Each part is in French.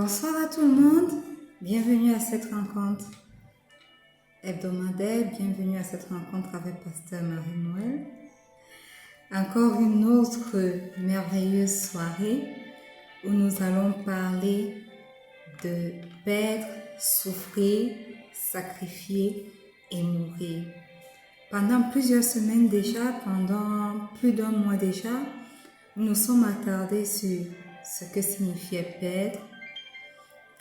Bonsoir à tout le monde, bienvenue à cette rencontre hebdomadaire, bienvenue à cette rencontre avec Pasteur Marie-Noël. Encore une autre merveilleuse soirée où nous allons parler de perdre, souffrir, sacrifier et mourir. Pendant plusieurs semaines déjà, pendant plus d'un mois déjà, nous nous sommes attardés sur ce que signifiait perdre,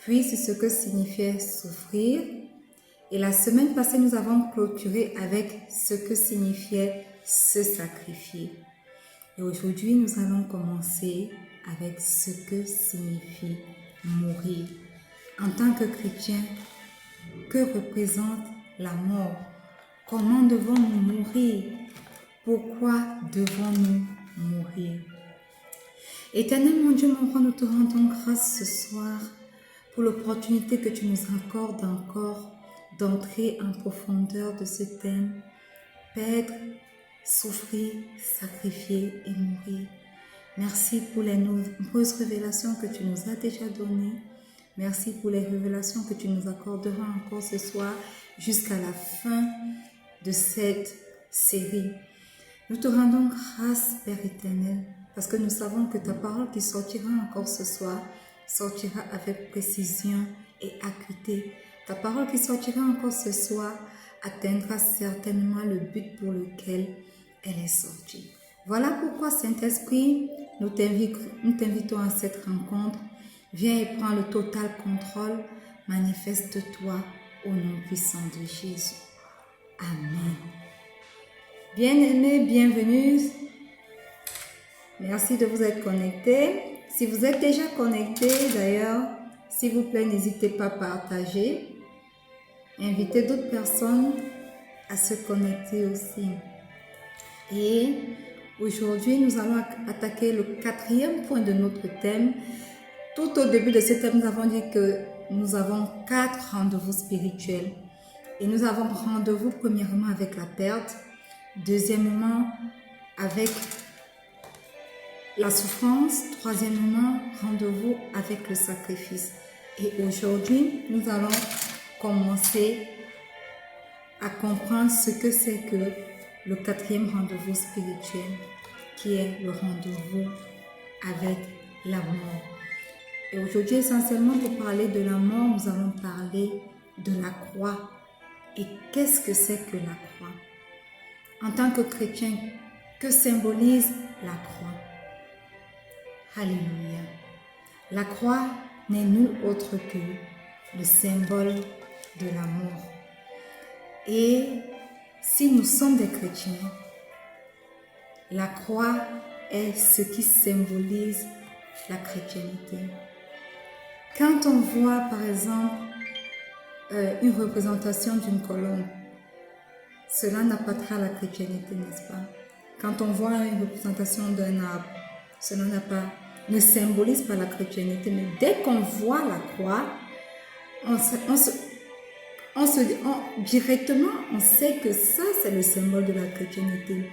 puis sur ce que signifiait souffrir. Et la semaine passée, nous avons clôturé avec ce que signifiait se sacrifier. Et aujourd'hui, nous allons commencer avec ce que signifie mourir. En tant que chrétien, que représente la mort? Comment devons-nous mourir? Pourquoi devons-nous mourir? Éternel mon Dieu, mon roi, nous te rendons grâce ce soir pour l'opportunité que tu nous accordes encore d'entrer en profondeur de ce thème, perdre, souffrir, sacrifier et mourir. Merci pour les nombreuses révélations que tu nous as déjà données. Merci pour les révélations que tu nous accorderas encore ce soir jusqu'à la fin de cette série. Nous te rendons grâce, Père éternel, parce que nous savons que ta parole qui sortira encore ce soir sortira avec précision et acuité. Ta parole qui sortira encore ce soir atteindra certainement le but pour lequel elle est sortie. Voilà pourquoi, Saint-Esprit, nous t'invitons à cette rencontre. Viens et prends le total contrôle. Manifeste-toi au nom puissant de Jésus. Amen. Bien-aimés, bienvenue. Merci de vous être connectés. Si vous êtes déjà connectés, d'ailleurs, s'il vous plaît, n'hésitez pas à partager. Invitez d'autres personnes à se connecter aussi. Et aujourd'hui, nous allons attaquer le 4e point de notre thème. Tout au début de ce thème, nous avons dit que nous avons 4 rendez-vous spirituels. Et nous avons rendez-vous premièrement avec la perte, deuxièmement avec la souffrance, troisièmement rendez-vous avec le sacrifice. Et aujourd'hui, nous allons commencer à comprendre ce que c'est que le 4e rendez-vous spirituel, qui est le rendez-vous avec la mort. Et aujourd'hui, essentiellement pour parler de la mort, nous allons parler de la croix. Et qu'est-ce que c'est que la croix? En tant que chrétien, que symbolise la croix? Alléluia. La croix n'est nul autre que le symbole de la mort. Et si nous sommes des chrétiens, la croix est ce qui symbolise la chrétienté. Quand on voit par exemple une représentation d'une colombe, cela n'appâtera la chrétienté, n'est-ce pas? Quand on voit une représentation d'un arbre, cela ne symbolise pas la chrétienté, mais dès qu'on voit la croix, directement, on sait que ça, c'est le symbole de la chrétienté.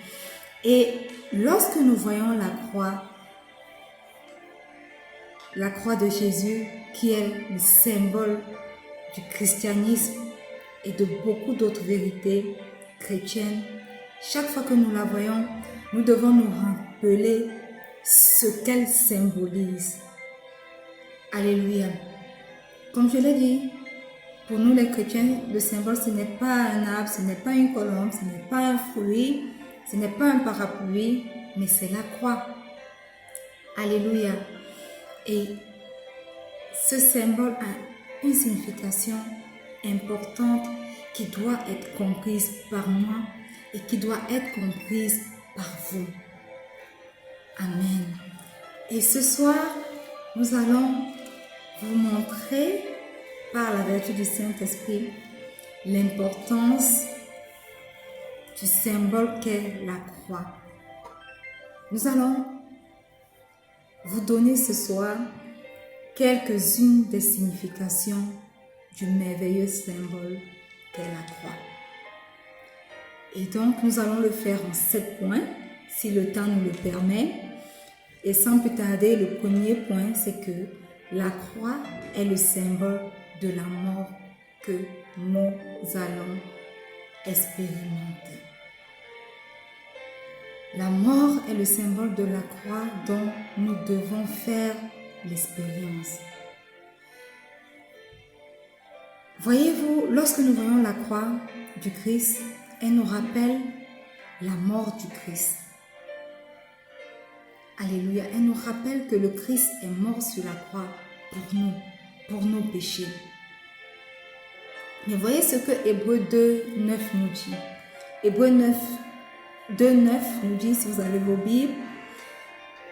Et lorsque nous voyons la croix de Jésus, qui est le symbole du christianisme et de beaucoup d'autres vérités chrétiennes, chaque fois que nous la voyons, nous devons nous rappeler ce qu'elle symbolise. Alléluia. Comme je l'ai dit, pour nous les chrétiens, le symbole, ce n'est pas un arbre, ce n'est pas une colombe, ce n'est pas un fruit, ce n'est pas un parapluie, mais c'est la croix. Alléluia. Et ce symbole a une signification importante qui doit être comprise par moi et qui doit être comprise par vous. Amen. Et ce soir, nous allons vous montrer, par la vertu du Saint-Esprit, l'importance du symbole qu'est la croix. Nous allons vous donner ce soir quelques-unes des significations du merveilleux symbole qu'est la croix. Et donc, nous allons le faire en 7 points, si le temps nous le permet. Et sans plus tarder, le premier point, c'est que la croix est le symbole de la mort que nous allons expérimenter. La mort est le symbole de la croix dont nous devons faire l'expérience. Voyez-vous, lorsque nous voyons la croix du Christ, elle nous rappelle la mort du Christ. Alléluia, elle nous rappelle que le Christ est mort sur la croix pour nos péchés. Mais voyez ce que Hébreux 2, 9 nous dit. Hébreux 2, 9 nous dit, si vous avez vos Bibles,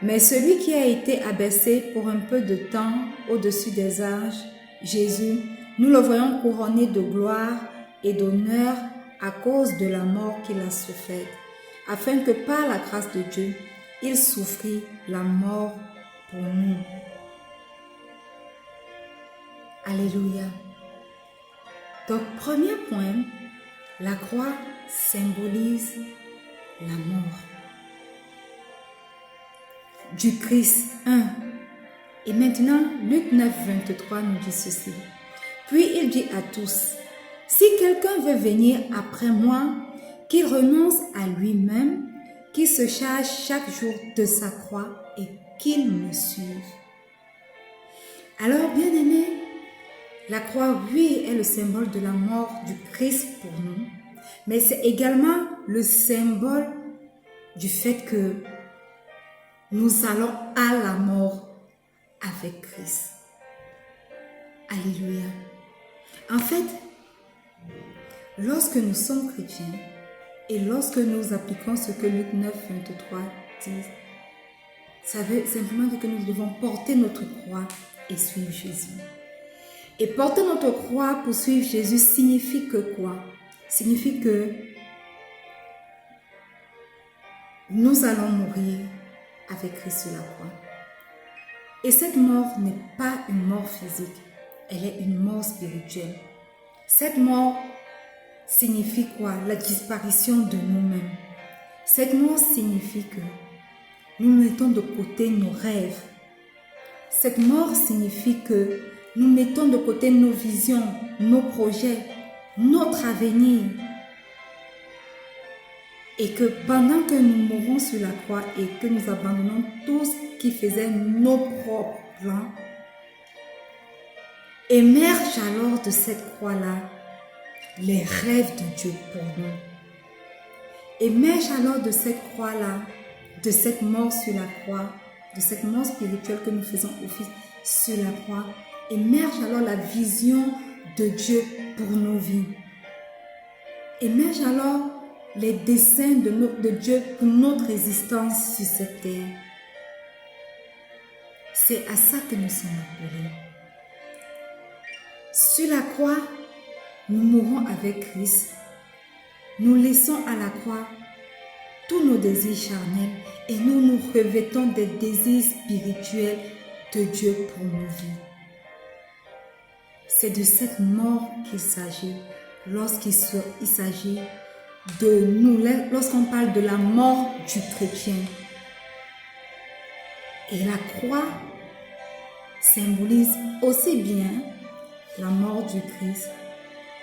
mais celui qui a été abaissé pour un peu de temps au-dessus des âges, Jésus, nous le voyons couronné de gloire et d'honneur à cause de la mort qu'il a soufferte, afin que par la grâce de Dieu, il souffrit la mort pour nous. Alléluia. Donc, premier point, la croix symbolise la mort du Christ. 1. Et maintenant, Luc 9, 23 nous dit ceci. Puis il dit à tous, si quelqu'un veut venir après moi, qu'il renonce à lui-même, qu'il se charge chaque jour de sa croix et qu'il me suive. Alors, bien-aimés, la croix, oui, est le symbole de la mort du Christ pour nous, mais c'est également le symbole du fait que nous allons à la mort avec Christ. Alléluia. En fait, lorsque nous sommes chrétiens et lorsque nous appliquons ce que Luc 9, 23 dit, ça veut simplement dire que nous devons porter notre croix et suivre Jésus. Et porter notre croix pour suivre Jésus signifie que quoi? Signifie que nous allons mourir avec Christ sur la croix. Et cette mort n'est pas une mort physique, elle est une mort spirituelle. Cette mort signifie quoi? La disparition de nous-mêmes. Cette mort signifie que nous mettons de côté nos rêves. Cette mort signifie que nous mettons de côté nos visions, nos projets, notre avenir. Et que pendant que nous mourons sur la croix et que nous abandonnons tout ce qui faisait nos propres plans, émergent alors de cette croix-là les rêves de Dieu pour nous. Émergent alors de cette croix-là, de cette mort sur la croix, de cette mort spirituelle que nous faisons office sur la croix, émerge alors la vision de Dieu pour nos vies. Émerge alors les desseins de Dieu pour notre existence sur cette terre. C'est à ça que nous sommes appelés. Sur la croix, nous mourons avec Christ. Nous laissons à la croix tous nos désirs charnels et nous nous revêtons des désirs spirituels de Dieu pour nos vies. C'est de cette mort qu'il s'agit lorsqu'il s'agit de nous, lorsqu'on parle de la mort du chrétien. Et la croix symbolise aussi bien la mort du Christ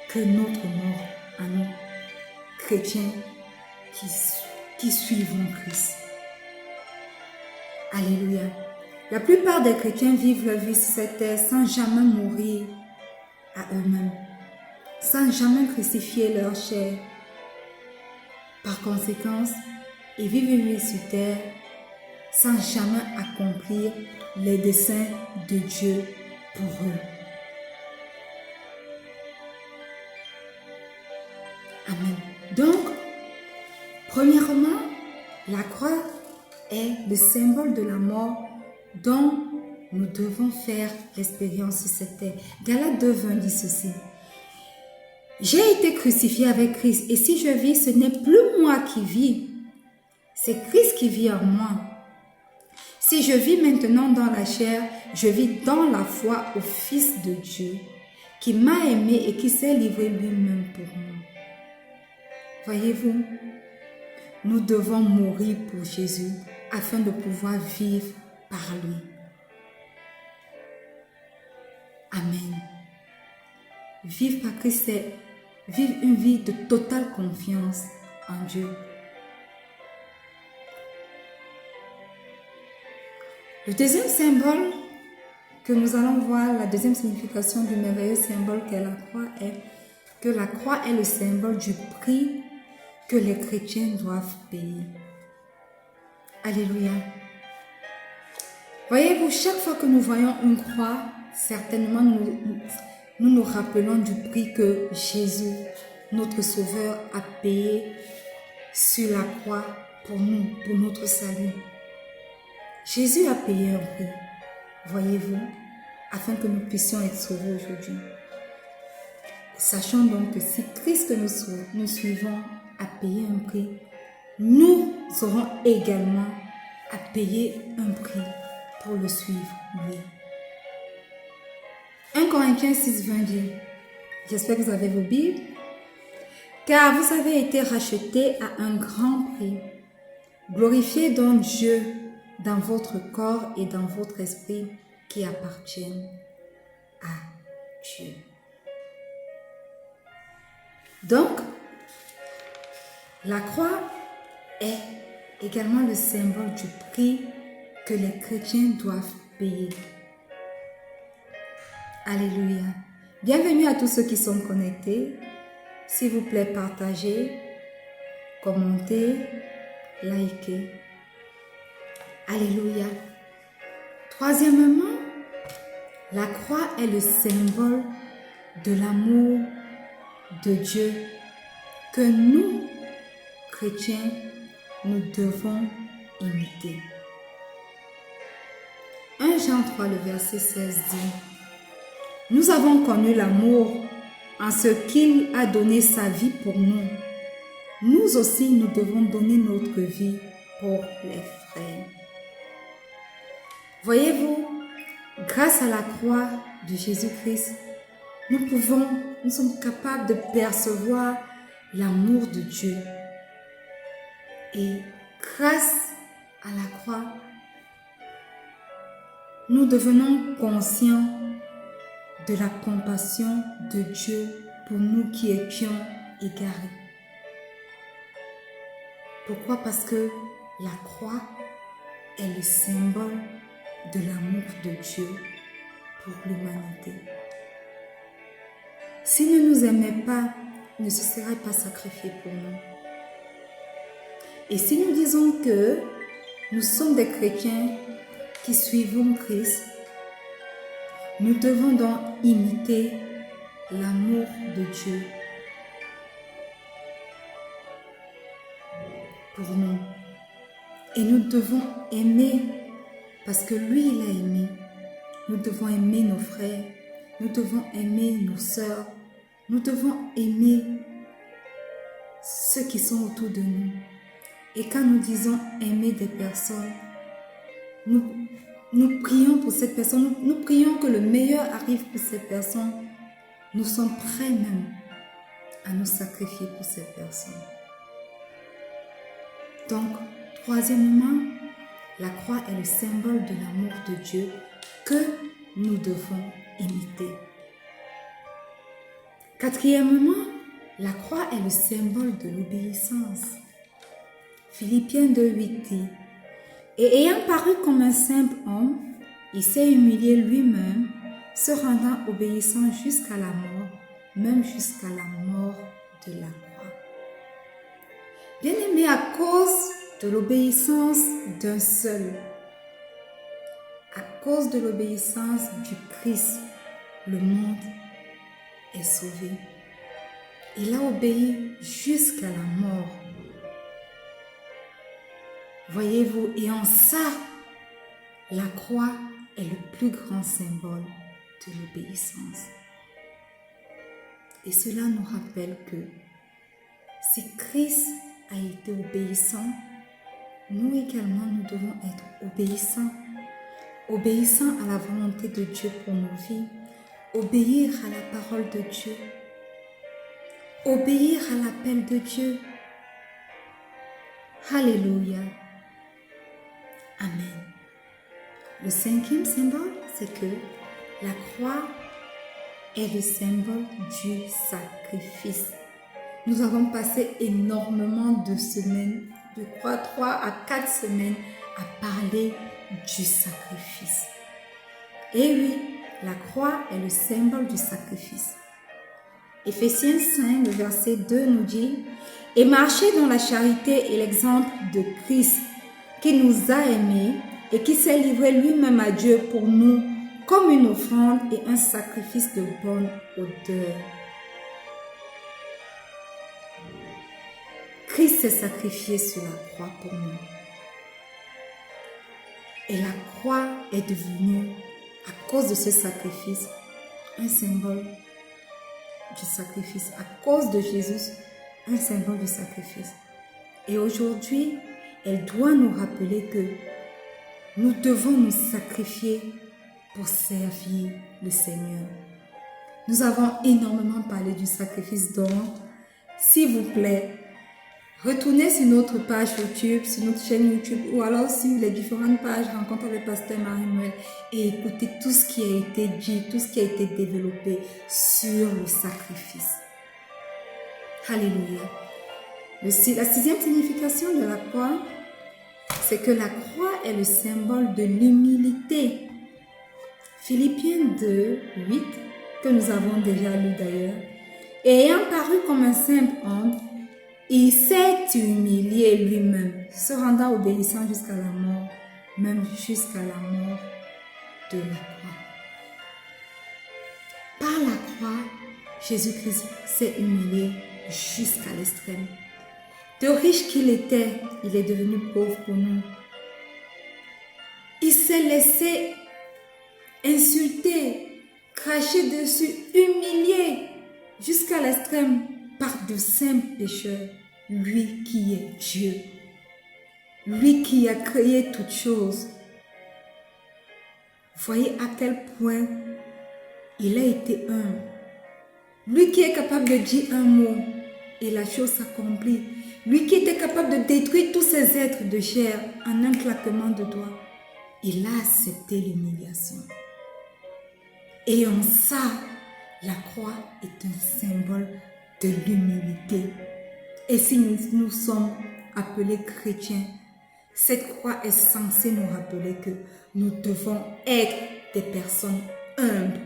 que notre mort à nous, chrétiens qui suivons Christ. Alléluia. La plupart des chrétiens vivent leur vie sur cette terre sans jamais mourir à eux-mêmes, sans jamais crucifier leur chair. Par conséquent, ils vivent une vie sur terre sans jamais accomplir les desseins de Dieu pour eux. Amen. Donc, premièrement, la croix est le symbole de la mort dont nous devons faire l'expérience sur cette terre. Galates 2:20 dit ceci. J'ai été crucifié avec Christ et si je vis, ce n'est plus moi qui vis, c'est Christ qui vit en moi. Si je vis maintenant dans la chair, je vis dans la foi au Fils de Dieu qui m'a aimé et qui s'est livré lui-même pour moi. Voyez-vous, nous devons mourir pour Jésus afin de pouvoir vivre par lui. Amen. Vivre par Christ, c'est vivre une vie de totale confiance en Dieu. Le deuxième symbole que nous allons voir, la deuxième signification du merveilleux symbole qu'est la croix est que la croix est le symbole du prix que les chrétiens doivent payer. Alléluia. Voyez-vous, chaque fois que nous voyons une croix, certainement nous rappelons du prix que Jésus, notre Sauveur, a payé sur la croix pour nous, pour notre salut. Jésus a payé un prix, voyez-vous, afin que nous puissions être sauvés aujourd'hui. Sachons donc que si Christ que nous suivons a payé un prix, nous aurons également à payer un prix pour le suivre, lui. 1 Corinthiens 6, 20 dit, j'espère que vous avez vos Bibles, car vous avez été rachetés à un grand prix. Glorifiez donc Dieu dans votre corps et dans votre esprit qui appartiennent à Dieu. Donc, la croix est également le symbole du prix que les chrétiens doivent payer. Alléluia. Bienvenue à tous ceux qui sont connectés. S'il vous plaît, partagez, commentez, likez. Alléluia. Troisièmement, la croix est le symbole de l'amour de Dieu que nous, chrétiens, nous devons imiter. 1 Jean 3, le verset 16 dit, « Nous avons connu l'amour en ce qu'il a donné sa vie pour nous. Nous aussi, nous devons donner notre vie pour les frères. » Voyez-vous, grâce à la croix de Jésus-Christ, nous sommes capables de percevoir l'amour de Dieu. Et grâce à la croix, nous devenons conscients de la compassion de Dieu pour nous qui étions égarés. Pourquoi? Parce que la croix est le symbole de l'amour de Dieu pour l'humanité. S'il ne nous aimait pas, il ne se serait pas sacrifié pour nous. Et si nous disons que nous sommes des chrétiens qui suivons Christ, nous devons donc imiter l'amour de Dieu pour nous. Et nous devons aimer parce que lui, il a aimé. Nous devons aimer nos frères, nous devons aimer nos sœurs, nous devons aimer ceux qui sont autour de nous. Et quand nous disons aimer des personnes, nous prions pour cette personne, nous prions que le meilleur arrive pour cette personne. Nous sommes prêts même à nous sacrifier pour cette personne. Donc, troisièmement, la croix est le symbole de l'amour de Dieu que nous devons imiter. Quatrièmement, la croix est le symbole de l'obéissance. Philippiens 2:8 dit, « Et ayant paru comme un simple homme, il s'est humilié lui-même, se rendant obéissant jusqu'à la mort, même jusqu'à la mort de la croix. » Bien-aimés, à cause de l'obéissance d'un seul, à cause de l'obéissance du Christ, le monde est sauvé. Il a obéi jusqu'à la mort. Voyez-vous, et en ça, la croix est le plus grand symbole de l'obéissance. Et cela nous rappelle que si Christ a été obéissant, nous également, nous devons être obéissants. Obéissants à la volonté de Dieu pour nos vies. Obéir à la parole de Dieu. Obéir à l'appel de Dieu. Alléluia. Amen. Le cinquième symbole, c'est que la croix est le symbole du sacrifice. Nous avons passé énormément de semaines, je crois 3 à 4 semaines, à parler du sacrifice. Et oui, la croix est le symbole du sacrifice. Éphésiens 5, le verset 2 nous dit « Et marchez dans la charité et l'exemple de Christ, qui nous a aimés et qui s'est livré lui-même à Dieu pour nous comme une offrande et un sacrifice de bonne odeur. » Christ s'est sacrifié sur la croix pour nous. Et la croix est devenue, à cause de ce sacrifice, un symbole du sacrifice. À cause de Jésus, un symbole du sacrifice. Et aujourd'hui, elle doit nous rappeler que nous devons nous sacrifier pour servir le Seigneur. Nous avons énormément parlé du sacrifice, donc, s'il vous plaît, retournez sur notre page YouTube, sur notre chaîne YouTube ou alors sur les différentes pages Rencontre avec Pasteur Marie-Noël et écoutez tout ce qui a été dit, tout ce qui a été développé sur le sacrifice. Alléluia. La 6e signification de la croix, c'est que la croix est le symbole de l'humilité. Philippiens 2, 8, que nous avons déjà lu d'ailleurs, et ayant paru comme un simple homme, il s'est humilié lui-même, se rendant obéissant jusqu'à la mort, même jusqu'à la mort de la croix. Par la croix, Jésus-Christ s'est humilié jusqu'à l'extrême. De riche qu'il était, il est devenu pauvre pour nous. Il s'est laissé insulter, cracher dessus, humilier jusqu'à l'extrême par de simples pécheurs. Lui qui est Dieu, lui qui a créé toutes choses. Voyez à quel point il a été humble. Lui qui est capable de dire un mot et la chose s'accomplit. Lui qui était capable de détruire tous ces êtres de chair en un claquement de doigts. Il a accepté l'humiliation. Et en ça, la croix est un symbole de l'humilité. Et si nous sommes appelés chrétiens, cette croix est censée nous rappeler que nous devons être des personnes humbles.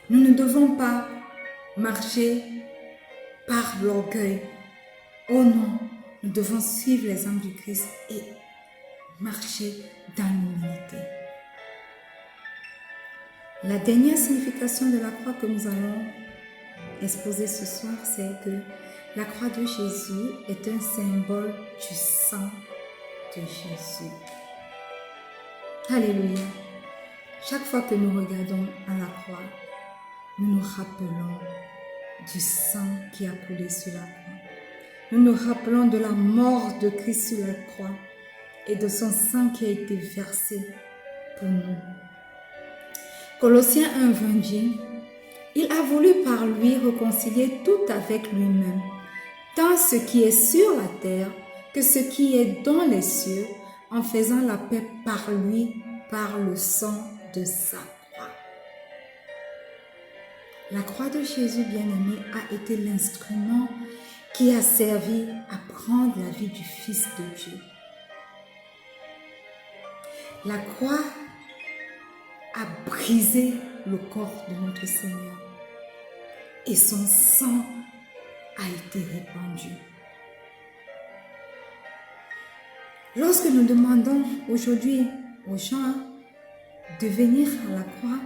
Nous ne devons pas marcher par l'orgueil. Oh non, nous devons suivre l'exemple du Christ et marcher dans l'humilité. La dernière signification de la croix que nous allons exposer ce soir, c'est que la croix de Jésus est un symbole du sang de Jésus. Alléluia. Chaque fois que nous regardons à la croix, nous nous rappelons du sang qui a coulé sur la croix. Nous nous rappelons de la mort de Christ sur la croix et de son sang qui a été versé pour nous. Colossiens 1:20 dit, « Il a voulu par lui réconcilier tout avec lui-même, tant ce qui est sur la terre que ce qui est dans les cieux, en faisant la paix par lui, par le sang de sa croix. » La croix de Jésus bien-aimé a été l'instrument qui a servi à prendre la vie du Fils de Dieu. La croix a brisé le corps de notre Seigneur et son sang a été répandu. Lorsque nous demandons aujourd'hui aux gens de venir à la croix,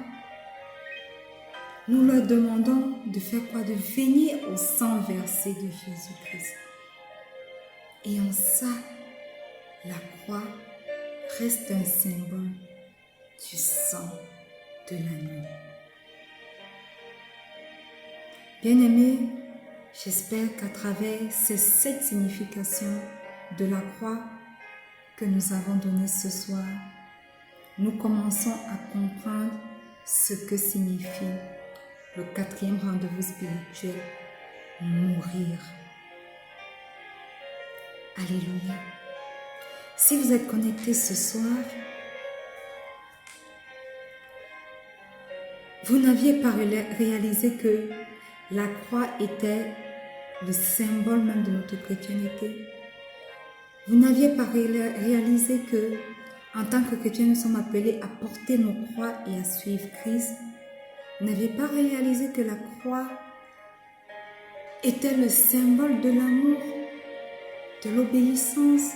nous leur demandons de faire quoi? De venir au sang versé de Jésus-Christ. Et en ça, la croix reste un symbole du sang de l'agneau. Bien-aimés, j'espère qu'à travers ces 7 significations de la croix que nous avons données ce soir, nous commençons à comprendre ce que signifie le 4e rendez-vous spirituel, mourir. Alléluia. Si vous êtes connectés ce soir, Vous n'aviez pas réalisé que la croix était le symbole même de notre chrétienté. Vous n'aviez pas réalisé que, en tant que chrétiens, nous sommes appelés à porter nos croix et à suivre Christ. Vous n'aviez pas réalisé que la croix était le symbole de l'amour, de l'obéissance,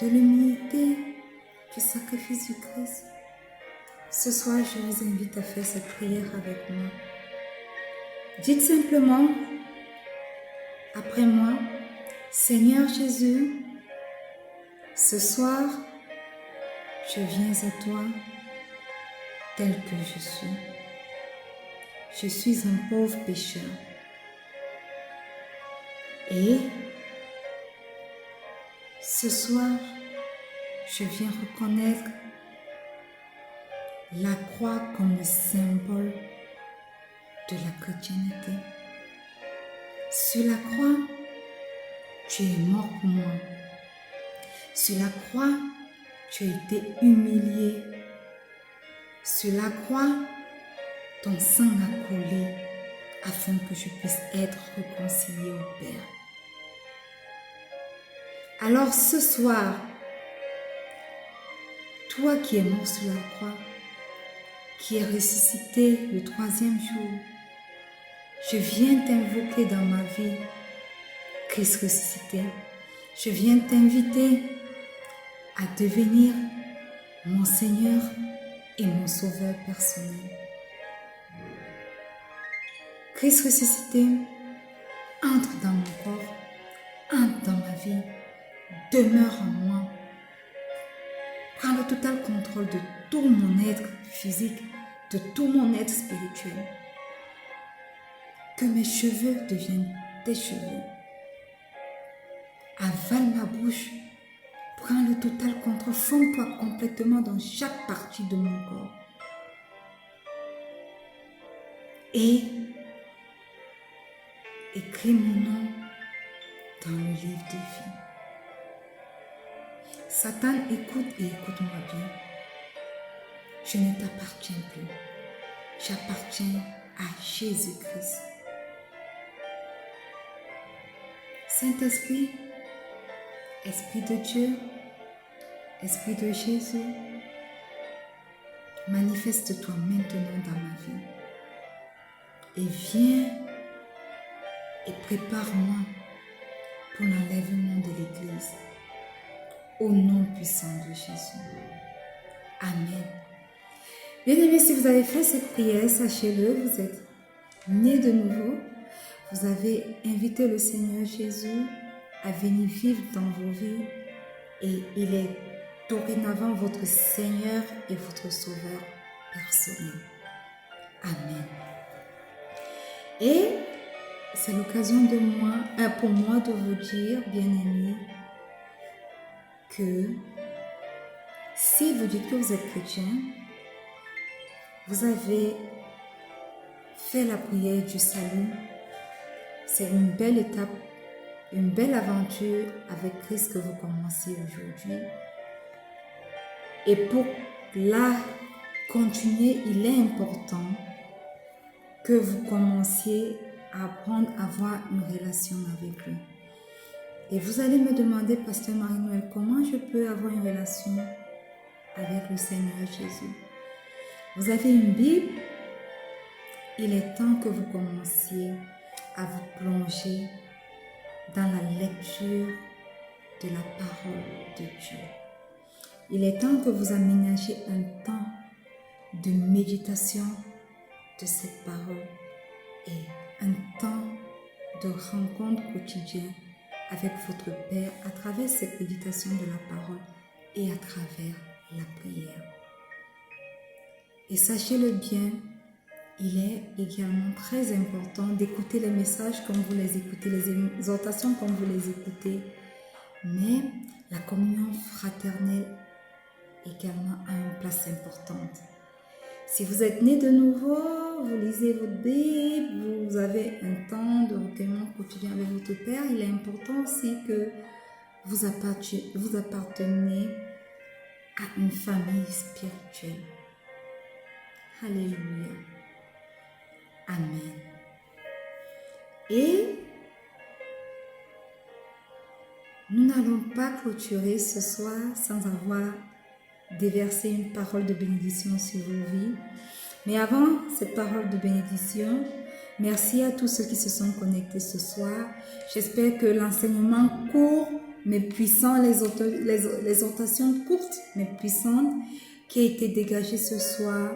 de l'humilité, du sacrifice du Christ. Ce soir, je vous invite à faire cette prière avec moi. Dites simplement, après moi, Seigneur Jésus, ce soir, je viens à toi tel que je suis. Je suis un pauvre pécheur. Et ce soir, je viens reconnaître la croix comme le symbole de la chrétienté. Sur la croix, tu es mort pour moi. Sur la croix, tu as été humilié. Sur la croix, ton sang a coulé afin que je puisse être réconcilié au Père. Alors ce soir, toi qui es mort sur la croix, qui es ressuscité le 3e jour, je viens t'invoquer dans ma vie, Christ ressuscité. Je viens t'inviter à devenir mon Seigneur et mon Sauveur personnel. Christ ressuscité, entre dans mon corps, entre dans ma vie, demeure en moi. Prends le total contrôle de tout mon être physique, de tout mon être spirituel. Que mes cheveux deviennent tes cheveux. Avale ma bouche. Prends le total contrôle. Forme-toi complètement dans chaque partie de mon corps. Et écris mon nom dans le livre de vie. Satan, écoute et écoute-moi bien. Je ne t'appartiens plus. J'appartiens à Jésus-Christ. Saint-Esprit, Esprit de Dieu, Esprit de Jésus, manifeste-toi maintenant dans ma vie. Et viens et prépare-moi pour l'enlèvement de l'Église. Au nom puissant de Jésus. Amen. Bien-aimés, si vous avez fait cette prière, sachez-le, vous êtes nés de nouveau. Vous avez invité le Seigneur Jésus à venir vivre dans vos vies et il est dorénavant votre Seigneur et votre Sauveur personnel. Amen. Et c'est l'occasion pour moi de vous dire, bien-aimés, que si vous dites que vous êtes chrétien, vous avez fait la prière du salut. C'est une belle étape, une belle aventure avec Christ que vous commencez aujourd'hui. Et pour la continuer, il est important que vous commenciez à apprendre à avoir une relation avec lui. Et vous allez me demander, Pasteur Marie-Noël, comment je peux avoir une relation avec le Seigneur Jésus? Vous avez une Bible? Il est temps que vous commenciez à vous plonger dans la lecture de la parole de Dieu. Il est temps que vous aménagiez un temps de méditation de cette parole et un temps de rencontre quotidienne avec votre Père à travers cette méditation de la parole et à travers la prière. Et sachez-le bien, il est également très important d'écouter les messages comme vous les écoutez, les exhortations comme vous les écoutez, mais la communion fraternelle également a une place importante. Si vous êtes né de nouveau, vous lisez votre Bible, vous avez un temps de recueillement quotidien avec votre Père, il est important aussi que vous appartenez à une famille spirituelle. Alléluia. Amen. Et nous n'allons pas clôturer ce soir sans avoir déversé une parole de bénédiction sur vos vies. Mais avant cette parole de bénédiction, merci à tous ceux qui se sont connectés ce soir. J'espère que l'enseignement court mais puissant, les exhortations courtes mais puissantes qui a été dégagées ce soir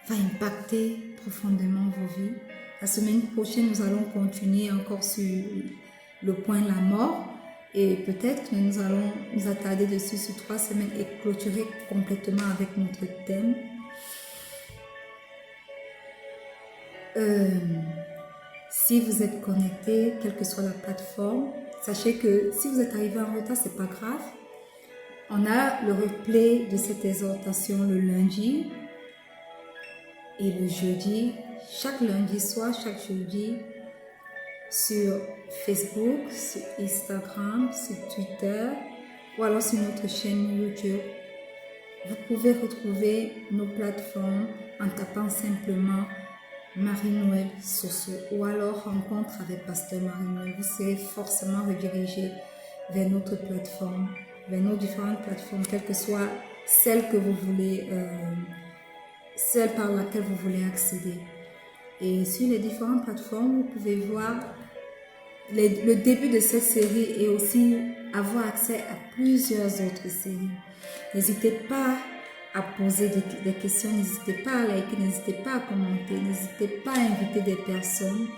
va impacter profondément vos vies. La semaine prochaine, nous allons continuer encore sur le point la mort et peut-être que nous allons nous attarder dessus sur 3 semaines et clôturer complètement avec notre thème. Si vous êtes connecté, quelle que soit la plateforme, sachez que si vous êtes arrivé en retard, c'est pas grave. On a le replay de cette exhortation le lundi et le jeudi, chaque lundi soir, chaque jeudi, sur Facebook, sur Instagram, sur Twitter ou alors sur notre chaîne YouTube. Vous pouvez retrouver nos plateformes en tapant simplement Marie-Noël Soso ou alors Rencontre avec Pasteur Marie-Noël. Vous serez forcément redirigé vers notre plateforme, vers nos différentes plateformes, quelle que soit celle que vous voulez, celle par laquelle vous voulez accéder. Et sur les différentes plateformes, vous pouvez voir le début de cette série et aussi avoir accès à plusieurs autres séries. N'hésitez pas à poser des questions, n'hésitez pas à liker, n'hésitez pas à commenter, n'hésitez pas à inviter des personnes,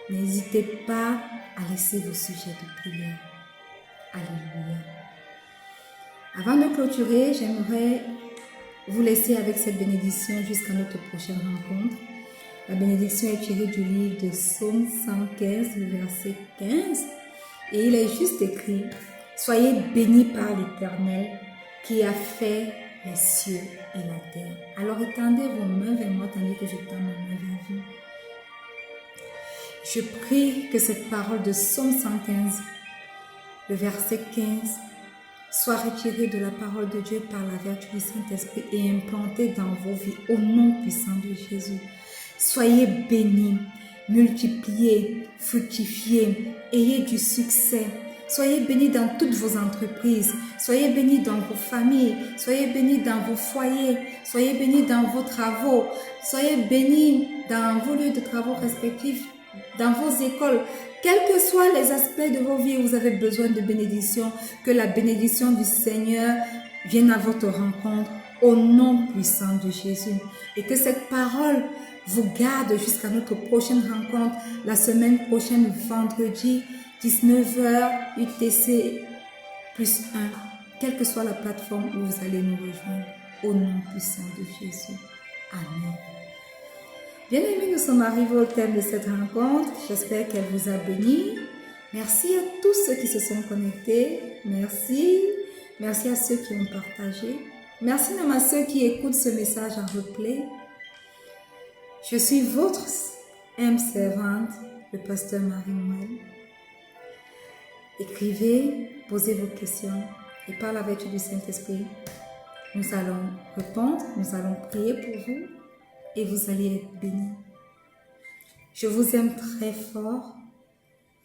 n'hésitez pas à laisser vos sujets de prière. Alléluia. Avant de clôturer, j'aimerais vous laisser avec cette bénédiction jusqu'à notre prochaine rencontre. La bénédiction est tirée du livre de Psaume 115, le verset 15. Et il est juste écrit « Soyez bénis par l'Éternel qui a fait les cieux et la terre. » Alors étendez vos mains vers moi tandis que je tends ma main vers vous. Je prie que cette parole de Psaume 115, le verset 15, soit retirée de la parole de Dieu par la vertu du Saint-Esprit et implantée dans vos vies au nom puissant de Jésus. Soyez bénis, multipliez, fructifiez, ayez du succès. Soyez bénis dans toutes vos entreprises. Soyez bénis dans vos familles. Soyez bénis dans vos foyers. Soyez bénis dans vos travaux. Soyez bénis dans vos lieux de travaux respectifs, dans vos écoles. Quels que soient les aspects de vos vies où vous avez besoin de bénédiction, que la bénédiction du Seigneur vienne à votre rencontre au nom puissant de Jésus. Et que cette parole vous garde jusqu'à notre prochaine rencontre la semaine prochaine, vendredi, 19h, UTC plus 1, quelle que soit la plateforme où vous allez nous rejoindre, au nom puissant de Jésus. Amen. Bien-aimés, nous sommes arrivés au terme de cette rencontre. J'espère qu'elle vous a béni. Merci à tous ceux qui se sont connectés. Merci. Merci à ceux qui ont partagé. Merci même à ceux qui écoutent ce message en replay. Je suis votre âme servante, le pasteur Marie-Noël. Écrivez, posez vos questions et par la vertu du Saint-Esprit, nous allons répondre, nous allons prier pour vous et vous allez être bénis. Je vous aime très fort,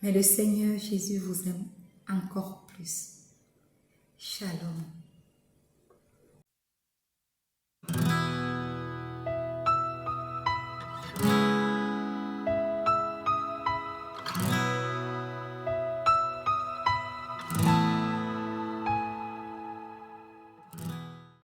mais le Seigneur Jésus vous aime encore plus. Shalom.